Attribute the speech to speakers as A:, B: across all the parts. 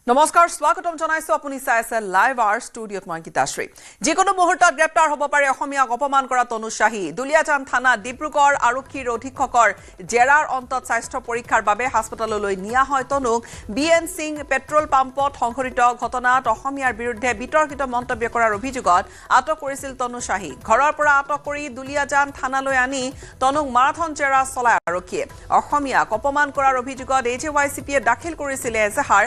A: নমস্কাৰ স্বাগতম জনাইছো আপুনি চাই আছে লাইভ আৰ ষ্টুডিঅত মই গীতাশ্ৰী যিকোনো মুহূৰ্তত গ্ৰেপ্তাৰ হ'ব পাৰে অসমীয়াক অপমান কৰা তনু শাহী দুলিয়াজান থানা ডিব্ৰুগড় আৰক্ষীৰ অধীক্ষকৰ জেৰাৰ অন্তত স্বাস্থ্য পৰীক্ষাৰ বাবে হাস্পতাললৈ নিয়া হয় তনুক বিএন সিং পেট্ৰল পাম্পত সংঘটিত ঘটনাত অসমীয়াৰ বিৰুদ্ধে বিতৰ্কিত মন্তব্য কৰাৰ অভিযোগত আটক কৰিছিল তনু শাহী ঘৰৰ পৰা আটক কৰি দুলিয়াজান থানালৈ আনি তনুক মাৰাথন জেৰা চলাই আৰক্ষীয়ে অসমীয়াক অপমান কৰাৰ অভিযোগত এজেৱাইচিপিয়ে দাখিল কৰিছিল এজাহাৰ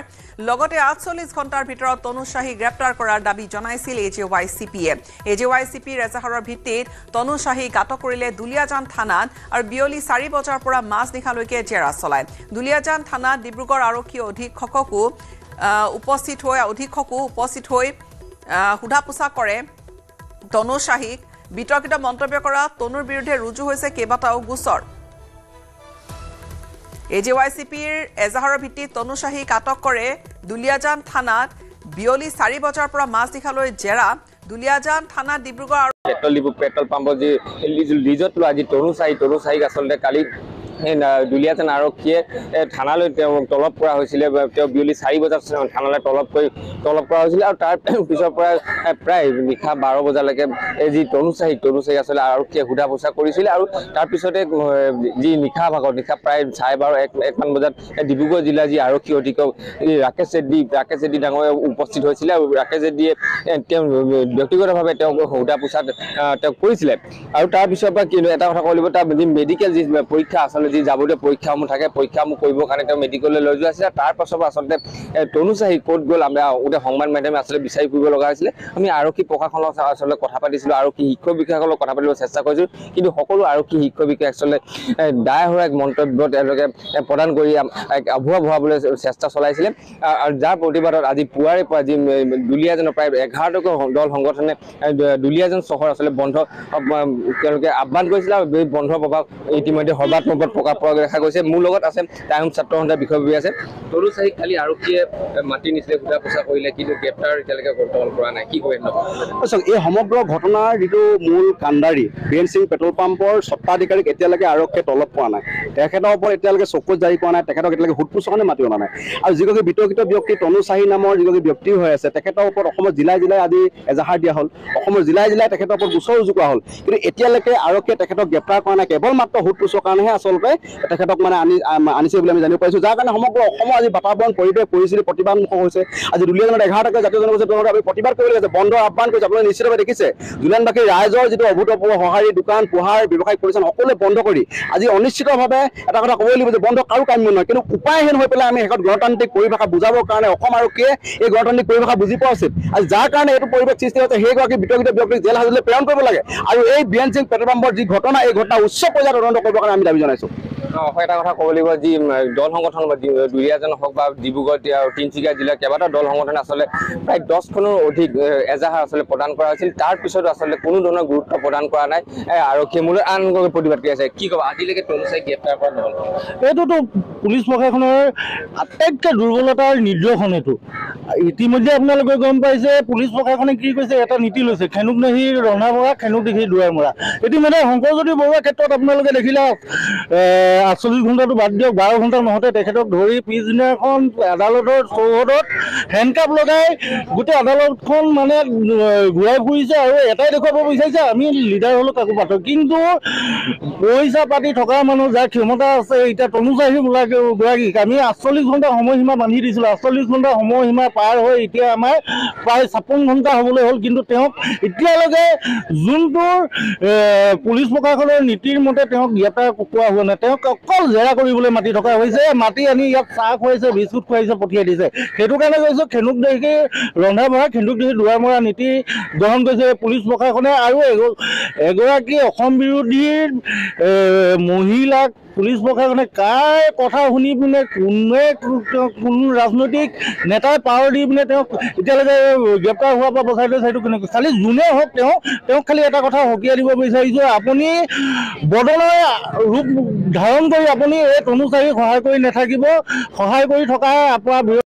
A: লগতে ৪৮ ঘণ্টাৰ ভিতৰত তনু শাহী গ্ৰেপ্তাৰ কৰাৰ দাবী জনাইছিল এজেৱাইচিপিয়ে এজেৱাইচিপিৰ এজাহাৰৰ ভিত্তিত তনু শাহীক আটক কৰিলে দুলিয়াজান থানাত আৰু বিয়লি ৪ বজাৰ পৰা মাজ নিশালৈকে জেৰা চলায় দুলিয়াজান থানাত ডিব্ৰুগড় আৰক্ষী অধীক্ষকো উপস্থিত হৈ সোধা পোছা কৰে তনু শাহীক বিতৰ্কিত মন্তব্য কৰা তনুৰ বিৰুদ্ধে ৰুজু হৈছে কেইবাটাও গোচৰ এজেৱাইচিপিৰ এজাহাৰৰ ভিত্তিত তনু শাহীক আটক কৰে দুলিয়াজান থানাত বিয়লি ৪ বজাৰ পৰা মাজ নিশালৈ জেৰা দুলিয়াজান থানা ডিব্ৰুগড়
B: পেট্ৰল পাম্পত যি লিজত লোৱা যি তনু শাহীক আচলতে কালি দুলিয়াজান আৰক্ষীয়ে থানালৈ তলব কৰা হৈছিলে বিয়লি ৪ বজাত থানালৈ তলব কৰা হৈছিলে আৰু তাৰ পিছৰ পৰা প্ৰায় নিশা ১২ বজালৈকে যি তনু শাহীক আচলতে আৰক্ষীয়ে সোধা পোছা কৰিছিলে আৰু তাৰপিছতে যি নিশা প্ৰায় ১:৩০ মান বজাত ডিব্ৰুগড় জিলাৰ যি আৰক্ষী অধীক্ষক ৰাকেশ ৰেড্ডি ডাঙৰীয়া উপস্থিত হৈছিলে আৰু ৰাকেশ ৰেড্ডিয়ে তেওঁ ব্যক্তিগতভাৱে তেওঁক সোধা পোছা তেওঁ কৰিছিলে আৰু তাৰপিছৰ পৰা কিন্তু এটা কথা ক'ব লাগিব তাৰ যি মেডিকেল যি পৰীক্ষা আচলতে যি যাৱতীয় পৰীক্ষাসমূহ থাকে পৰীক্ষাসমূহ কৰিবৰ কাৰণে তেওঁ মেডিকেললৈ লৈ যোৱা আছিলে তাৰ পাছৰ পৰা আচলতে তনু শাহী ক'ত গ'ল আমি গোটেই সংবাদ মাধ্যমে আচলতে বিচাৰি ফুৰিব লগা হৈছিলে আমি আৰক্ষী প্ৰশাসনৰ আচলতে কথা পাতিছিলোঁ আৰক্ষী শিক্ষক বিষয়াসকলক কথা পাতিব চেষ্টা কৰিছোঁ কিন্তু সকলো আৰক্ষী শিক্ষক বিষয়াই আচলতে দায় হোৱা এক মন্তব্য তেওঁলোকে প্ৰদান কৰি আভুৱা ভৰাবলৈ চেষ্টা চলাইছিলে আৰু যাৰ প্ৰতিবাদত আজি পুৱাৰে পৰা যি দুলিয়াজানৰ প্ৰায় ১১টাকৈ দল সংগঠনে দুলিয়াজান চহৰ আচলতে বন্ধ তেওঁলোকে আহ্বান কৰিছিলে আৰু এই বন্ধৰ প্ৰভাৱ ইতিমধ্যে সৰ্বাত্মকত প্ৰকাশ পোৱা দেখা গৈছে মোৰ লগত আছে টাইম ছাত্ৰ সন্থাৰ বিষয়ববী আছে তনু শাহীক কালি আৰক্ষীয়ে মাতি নিছিলে সোধা পোছা কৰিলে কিন্তু গ্ৰেপ্তাৰ এতিয়ালৈকে বৰ্তমান কৰা নাই কি কয়
C: এই সমগ্ৰ ঘটনাৰ যিটো মূল কাণ্ডাৰী বিএন সিং পেট্ৰল পাম্পৰ স্বত্বাধিকাৰীক এতিয়ালৈকে আৰক্ষীয়ে তলব পোৱা নাই তেখেতৰ ওপৰত এতিয়ালৈকে চকুত জাৰি কৰা নাই তেখেতক এতিয়ালৈকে সোধ পোছৰ কাৰণে মাতি অনা নাই আৰু যিগৰাকী বিতৰ্কিত ব্যক্তি তনু শাহী নামৰ যিগৰাকী ব্যক্তি হৈ আছে তেখেতৰ ওপৰত অসমৰ জিলাই আজি এজাহাৰ দিয়া হ'ল অসমৰ জিলাই তেখেতৰ ওপৰত গোচৰ ৰুজু কৰা হ'ল কিন্তু এতিয়ালৈকে আৰক্ষীয়ে তেখেতক গ্ৰেপ্তাৰ কৰা নাই কেৱল মাত্ৰ সোধ পোছৰ কাৰণেহে আচলতে তেখেতক মানে আনিছে বুলি আমি জানিব পাৰিছোঁ যাৰ কাৰণে সমগ্ৰ অসমৰ আজি বাতাবৰণ পৰিৱেশ পৰিস্থিতি প্ৰতিবাদমুখৰ হৈছে আজি দুলিয়াজানত ১১টাকৈ জাতীয় জনগোষ্ঠী আমি প্ৰতিবাদ কৰিবলৈ আছে বন্ধৰ আহ্বান কৰিছে আপোনালোকে নিশ্চিতভাৱে দেখিছে দুলিয়াজানবাসী ৰাইজৰ যিটো অভূতপূৰ্ব সঁহাৰি দোকান পোহাৰ ব্যৱসায়িক প্ৰতিষ্ঠান সকলোৱে বন্ধ কৰি আজি অনিশ্চিতভাৱে এটা কথা ক'বই লাগিব যে বন্ধ কাৰো কাম্য নহয় কিন্তু উপায়হীন হৈ পেলাই আমি শেষত গণতান্ত্ৰিক পৰিভাষা বুজাবৰ কাৰণে অসম আৰক্ষীয়ে এই গণতান্ত্ৰিক পৰিভাষা বুজি পোৱা উচিত আজি যাৰ কাৰণে এইটো পৰিৱেশ সৃষ্টি হৈছে সেইগৰাকী বিতৰ্কিত ব্যক্তিক জেল হাজতলৈ প্ৰেৰণ কৰিব লাগে আৰু এই বিএন সিং পেট্ৰল পাম্পৰ যি ঘটনা এই ঘটনা উচ্চ পৰ্যায়ত তদন্ত কৰিবৰ কাৰণে আমি দাবী জনাইছোঁ
B: এটা কথা ক'ব লাগিব যি দল সংগঠন দুলিয়াজান হওক বা ডিব্ৰুগড় তিনিচুকীয়া জিলাৰ কেইবাটাও দল সংগঠনে আচলতে প্ৰায় ১০খনৰ অধিক এজাহাৰ আচলতে প্ৰদান কৰা হৈছিল তাৰ পিছতো আচলতে কোনো ধৰণৰ গুৰুত্ব প্ৰদান কৰা নাই আৰক্ষীয়ে মূলত আন প্ৰতিবাদ কৰি আছে কি ক'ব আজিলৈকে তনু শাহীক গ্ৰেপ্তাৰ কৰা নহ'ল
D: এইটোতো পুলিচ প্ৰশাসনৰ আটাইতকৈ দুৰ্বলতাৰ নিদৰ্শন এইটো ইতিমধ্যে আপোনালোকে গম পাইছে পুলিচ প্ৰশাসনে কি কৈছে এটা নীতি লৈছে খেনুক নেহি ৰন্ধা বঢ়া খেনুক দেখি দুৱাৰ মৰা ইতিমধ্যে শংকৰজ্যোতি বৰুৱাৰ ক্ষেত্ৰত আপোনালোকে দেখিলে ৪৮ ঘণ্টাটো বাদ দিয়ক ১২ ঘণ্টা নহওঁতে তেখেতক ধৰি পিছদিনাখন আদালতৰ চৌহদত হেণ্ডকাপ লগাই গোটেই আদালতখন মানে ঘূৰাই ফুৰিছে আৰু এটাই দেখুৱাব বিচাৰিছে আমি লিডাৰ হ'লেও কাকো পাতোঁ কিন্তু পইচা পাতি থকা মানুহ যাৰ ক্ষমতা আছে এতিয়া তনু শাহী গৰাকীক আমি ৪৮ ঘণ্টা সময়সীমা বান্ধি দিছিলোঁ ৪৮ ঘণ্টা সময়সীমা পাৰ হৈ এতিয়া আমাৰ প্ৰায় ৫৬ ঘণ্টা হ'বলৈ হ'ল কিন্তু তেওঁক এতিয়ালৈকে যোনটো পুলিচ প্ৰশাসনৰ নীতিৰ মতে তেওঁক গ্ৰেপ্তাৰ কৰা হোৱা নাই তেওঁক অকল জেৰা কৰিবলৈ মাতি থকা হৈছে মাতি আনি ইয়াত চাহ খুৱাইছে বিস্কুট খুৱাইছে পঠিয়াই দিছে সেইটো কাৰণে কৈছোঁ খেনুক দেখি ৰন্ধা বঢ়া খেনুক দেখি দুৱাৰ মৰা নীতি গ্ৰহণ কৰিছে পুলিচ প্ৰশাসনে আৰু এগৰাকী অসম বিৰোধী মহিলাক পুলিচ প্ৰশাসনে কাৰ কথা শুনি পিনে কোনো ৰাজনৈতিক নেতাই পাৱাৰ দি পিনে তেওঁক এতিয়ালৈকে গ্ৰেপ্তাৰ হোৱাৰ পৰা বচাই লৈছে সেইটো কেনেকৈ খালি যোনে হওক তেওঁক খালি এটা কথা সকীয়াই দিব বিচাৰিছোঁ আপুনি বদলৰ ৰূপ ধাৰণ কৰি আপুনি এই তনু শাহীক সহায় কৰি নাথাকিব সহায় কৰি থকা আপোনাৰ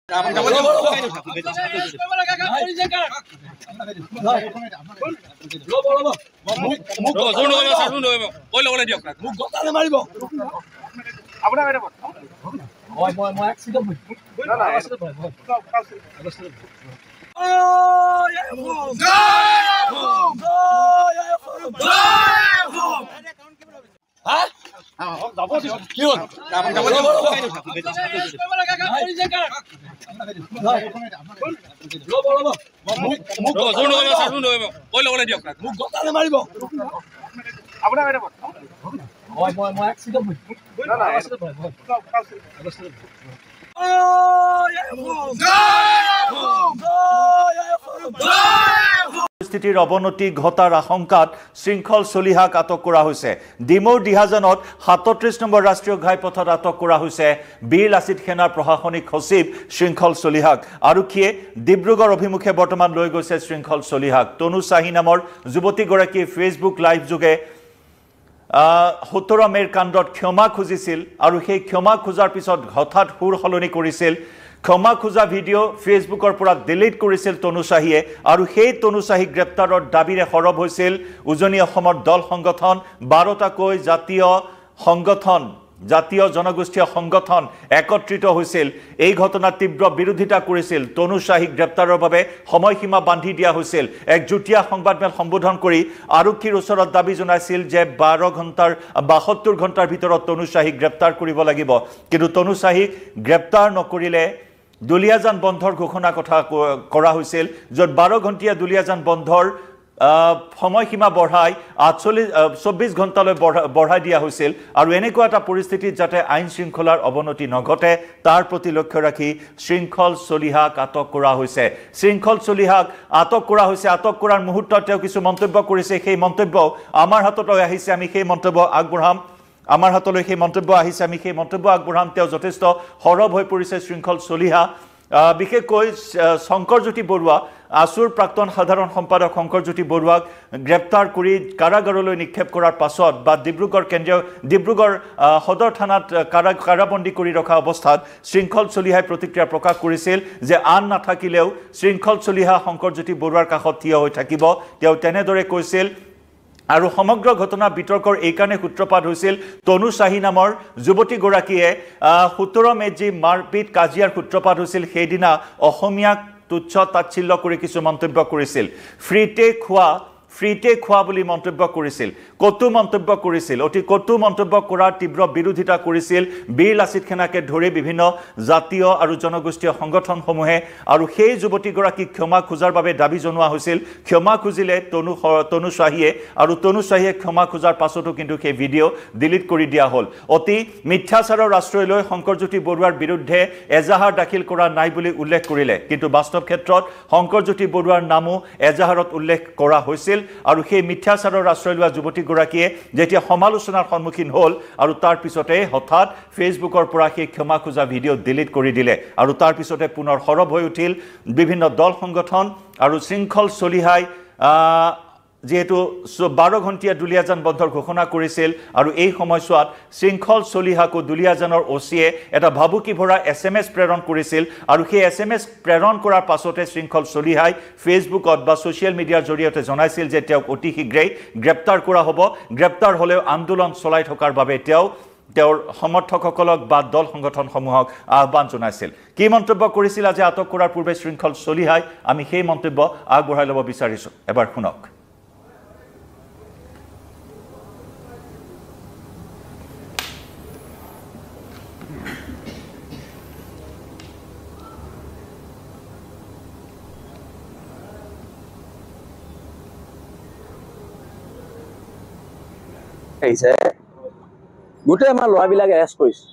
E: পৰিস্থিতিৰ অৱনতি ঘটাৰ আশংকাত শৃংখল চলিহাক আটক কৰা হৈছে। ডিমৌৰ দিহাজানত ৩৭ নম্বৰ ৰাষ্ট্ৰীয় ঘাইপথত আটক কৰা হৈছে বীৰ লাচিত সেনাৰ প্ৰশাসনিক সচিব শৃংখল চলিহাক। আৰক্ষীয়ে ডিব্ৰুগড় অভিমুখে বৰ্তমান লৈ গৈছে শৃংখল চলিহাক। তনু চাহি নামৰ যুৱতীগৰাকীয়ে ফেচবুক লাইভ যোগে ১৭ মে'ৰ কাণ্ডত ক্ষমা খুজিছিল আৰু সেই ক্ষমা খোজাৰ পিছত হঠাৎ সুৰ সলনি কৰিছিল। ক্ষমা খোজা ভিডিঅ' ফেচবুকৰ পৰা ডিলিট কৰিছিল তনু চাহিয়ে আৰু সেই তনু চাহি গ্ৰেপ্তাৰৰ দাবীৰে সৰব হৈছিল উজনি অসমৰ দল সংগঠন। ১২টাকৈ জাতীয় জনগোষ্ঠীয় সংগঠন একত্ৰিত হৈছিল। এই ঘটনাৰ তীব্ৰ বিৰোধিতা কৰিছিল। তনু চাহিক গ্ৰেপ্তাৰৰ বাবে সময়সীমা বান্ধি দিয়া হৈছিল। এক যুটীয়া সংবাদমেল সম্বোধন কৰি আৰক্ষীৰ ওচৰত দাবী জনাইছিল যে ৭২ ঘণ্টাৰ ভিতৰত তনু চাহিক গ্ৰেপ্তাৰ কৰিব লাগিব। কিন্তু তনু চাহিক গ্ৰেপ্তাৰ নকৰিলে দুলীয়াজান বন্ধৰ ঘোষণা কৰা হৈছিল, য'ত ১২ ঘণ্টীয়া দুলীয়াজান বন্ধৰ সময়সীমা বঢ়াই ২৪ ঘণ্টালৈ বঢ়াই দিয়া হৈছিল। আৰু এনেকুৱা এটা পৰিস্থিতিত যাতে আইন শৃংখলাৰ অৱনতি নঘটে তাৰ প্ৰতি লক্ষ্য ৰাখি শৃংখল চলিহাক আটক কৰা হৈছে। শৃংখল চলিহাক আটক কৰা হৈছে। আটক কৰাৰ মুহূৰ্তত তেওঁ কিছু মন্তব্য কৰিছে। সেই মন্তব্য আমাৰ হাতলৈ আহিছে, আমি সেই মন্তব্য আগবঢ়াম। আমাৰ হাতলৈ সেই মন্তব্য আহিছে, আমি সেই মন্তব্য আগবঢ়াম। তেওঁ যথেষ্ট সৰব হৈ পৰিছে শৃংখল চলিহা। বিশেষকৈ শংকৰজ্যোতি বৰুৱা, আছুৰ প্ৰাক্তন সাধাৰণ সম্পাদক শংকৰজ্যোতি বৰুৱাক গ্ৰেপ্তাৰ কৰি কাৰাগাৰলৈ নিক্ষেপ কৰাৰ পাছত বা ডিব্ৰুগড় সদৰ থানাত কাৰাবন্দী কৰি ৰখা অৱস্থাত শৃংখল চলিহাই প্ৰতিক্ৰিয়া প্ৰকাশ কৰিছিল যে আন নাথাকিলেও শৃংখল চলিহা শংকৰজ্যোতি বৰুৱাৰ কাষত থিয় হৈ থাকিব। তেওঁ তেনেদৰে কৈছিল। আৰু সমগ্ৰ ঘটনা বিতৰ্কৰ এইকাৰণে সূত্ৰপাত হৈছিল তনু চাহি নামৰ যুৱতীগৰাকীয়ে ১৭ মে'ত যি মাৰপিট কাজিয়াৰ সূত্ৰপাত হৈছিল সেইদিনা অসমীয়াক তুচ্ছ তাচ্ছিল্য কৰি কিছু মন্তব্য কৰিছিল। ফ্ৰীতে খোৱা বুলি মন্তব্য কৰিছিল। কটু মন্তব্য কৰিছিল। অতি কটু মন্তব্য কৰাৰ তীব্ৰ বিৰোধিতা কৰিছিল বীৰ লাচিত সেনাকে ধৰি বিভিন্ন জাতীয় আৰু জনগোষ্ঠীয় সংগঠনসমূহে। আৰু সেই যুৱতীগৰাকীক ক্ষমা খোজাৰ বাবে দাবী জনোৱা হৈছিল। ক্ষমা খুজিলে তনু চাহিয়ে আৰু তনু চাহিয়ে ক্ষমা খোজাৰ পাছতো কিন্তু সেই ভিডিঅ' ডিলিট কৰি দিয়া হ'ল। অতি মিথ্যাচাৰৰ আশ্ৰয় লৈ শংকৰজ্যোতি বৰুৱাৰ বিৰুদ্ধে এজাহাৰ দাখিল কৰা নাই বুলি উল্লেখ কৰিলে। কিন্তু বাস্তৱ ক্ষেত্ৰত শংকৰজ্যোতি বৰুৱাৰ নামো এজাহাৰত উল্লেখ কৰা হৈছিল। আৰু সেই মিথ্যাচাৰৰ আশ্ৰয় লোৱা যুৱতীগৰাকীয়ে যেতিয়া সমালোচনাৰ সন্মুখীন হ'ল আৰু তাৰ পিছতে হঠাৎ ফেচবুকৰ পৰা সেই ক্ষমা খোজা ভিডিঅ' ডিলিট কৰি দিলে। আৰু তাৰ পিছতে পুনৰ সৰব হৈ উঠিল বিভিন্ন দল সংগঠন। আৰু শৃংখল চলিহাই যিহেতু ১২ ঘণ্টীয়া দুলীয়াজান বন্ধৰ ঘোষণা কৰিছিল আৰু এই সময়ছোৱাত শৃংখল চলিহাকো দুলীয়াজানৰ অ'চিয়ে এটা ভাবুকি ভৰা SMS প্ৰেৰণ কৰিছিল। আৰু সেই SMS প্ৰেৰণ কৰাৰ পাছতে শৃংখল চলিহাই ফেচবুকত বা ছ'চিয়েল মিডিয়াৰ জৰিয়তে জনাইছিল যে তেওঁক অতি শীঘ্ৰেই গ্ৰেপ্তাৰ কৰা হ'ব। গ্ৰেপ্তাৰ হ'লেও আন্দোলন চলাই থকাৰ বাবে তেওঁৰ সমৰ্থকসকলক বা দল সংগঠনসমূহক আহ্বান জনাইছিল। কি মন্তব্য কৰিছিল আজি আটক কৰাৰ পূৰ্বে শৃংখল চলিহাই, আমি সেই মন্তব্য আগবঢ়াই ল'ব বিচাৰিছোঁ। এবাৰ শুনক।
F: গোটেই আমাৰ ল'ৰাবিলাক এৰেষ্ট কৰিছে।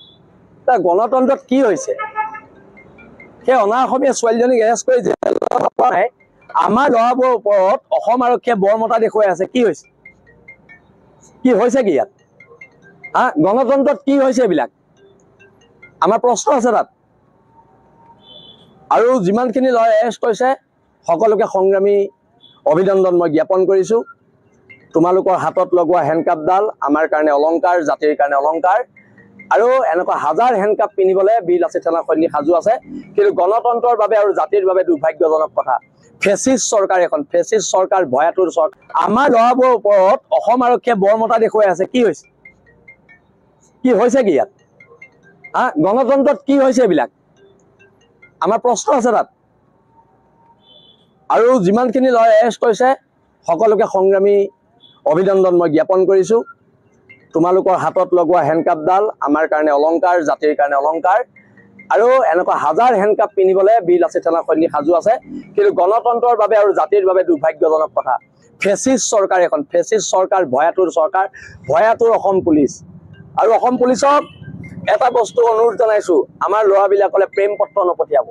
F: তাৰ গণতন্ত্ৰত কি হৈছে? সেই অনা অসমীয়া ছোৱালীজনীক এৰেষ্ট কৰি আমাৰ ল'ৰাবোৰৰ ওপৰত অসম আৰক্ষীয়ে বৰমতা দেখুৱাই আছে। কি হৈছে? কি হৈছে কি ইয়াত? গণতন্ত্ৰত কি হৈছে এইবিলাক? আৰু যিমানখিনি ল'ৰা এৰেষ্ট কৰিছে সকলোকে সংগ্ৰামী অভিনন্দন মই জ্ঞাপন কৰিছোঁ। তোমালোকৰ হাতত লৈ আহিছে আমি সেই মন্তব্য আগবঢ়াই ল'ব বিচাৰিছোঁ। এবাৰ শুনক। আমাৰ প্ৰশ্ন আছে তাত। আৰু যিমানখিনি ল'ৰা এৰেষ্ট কৰিছে সকলোকে সংগ্ৰামী অভিনন্দন মই জ্ঞাপন কৰিছোঁ। তোমালোকৰ হাতত লগোৱা হেণ্ডকাপডাল আমাৰ কাৰণে অলংকাৰ, জাতিৰ কাৰণে অলংকাৰ। আৰু এনেকুৱা হাজাৰ হেণ্ডকাপ পিন্ধিবলৈ বীৰ লাচিত সেনা সৈনিক সাজু আছে। কিন্তু গণতন্ত্ৰৰ বাবে আৰু জাতিৰ বাবে দুৰ্ভাগ্যজনক কথা, ফেচিষ্ট চৰকাৰ এখন, ফেচিষ্ট চৰকাৰ, ভয়াতুৰ চৰকাৰ। আমাৰ ল'ৰাবোৰৰ ওপৰত অসম আৰক্ষীয়ে বৰমতা দেখুৱাই আছে। কি হৈছে? কি হৈছে কি ইয়াত? গণতন্ত্ৰত কি হৈছে এইবিলাক? আমাৰ প্ৰশ্ন আছে তাত। আৰু যিমানখিনি ল'ৰাই এৰেষ্ট কৰিছে সকলোকে সংগ্ৰামী অভিনন্দন মই জ্ঞাপন কৰিছোঁ। তোমালোকৰ হাতত লগোৱা হেণ্ডকাপডাল আমাৰ কাৰণে অলংকাৰ, জাতিৰ কাৰণে অলংকাৰ। আৰু এনেকুৱা হাজাৰ হেণ্ডকাপ পিন্ধিবলৈ বীৰ লাচিত থানা সৈনিক সাজু আছে। কিন্তু গণতন্ত্ৰৰ বাবে আৰু জাতিৰ বাবে দুৰ্ভাগ্যজনক কথা, ফেচিষ্ট চৰকাৰ এখন, ফেচিষ্ট চৰকাৰ, ভয়াতুৰ চৰকাৰ, ভয়াতুৰ অসম পুলিচ। আৰু অসম পুলিচক এটা বস্তু অনুৰোধ জনাইছোঁ, আমাৰ ল'ৰাবিলাকলে প্ৰেম পত্ৰ নপঠিয়াব।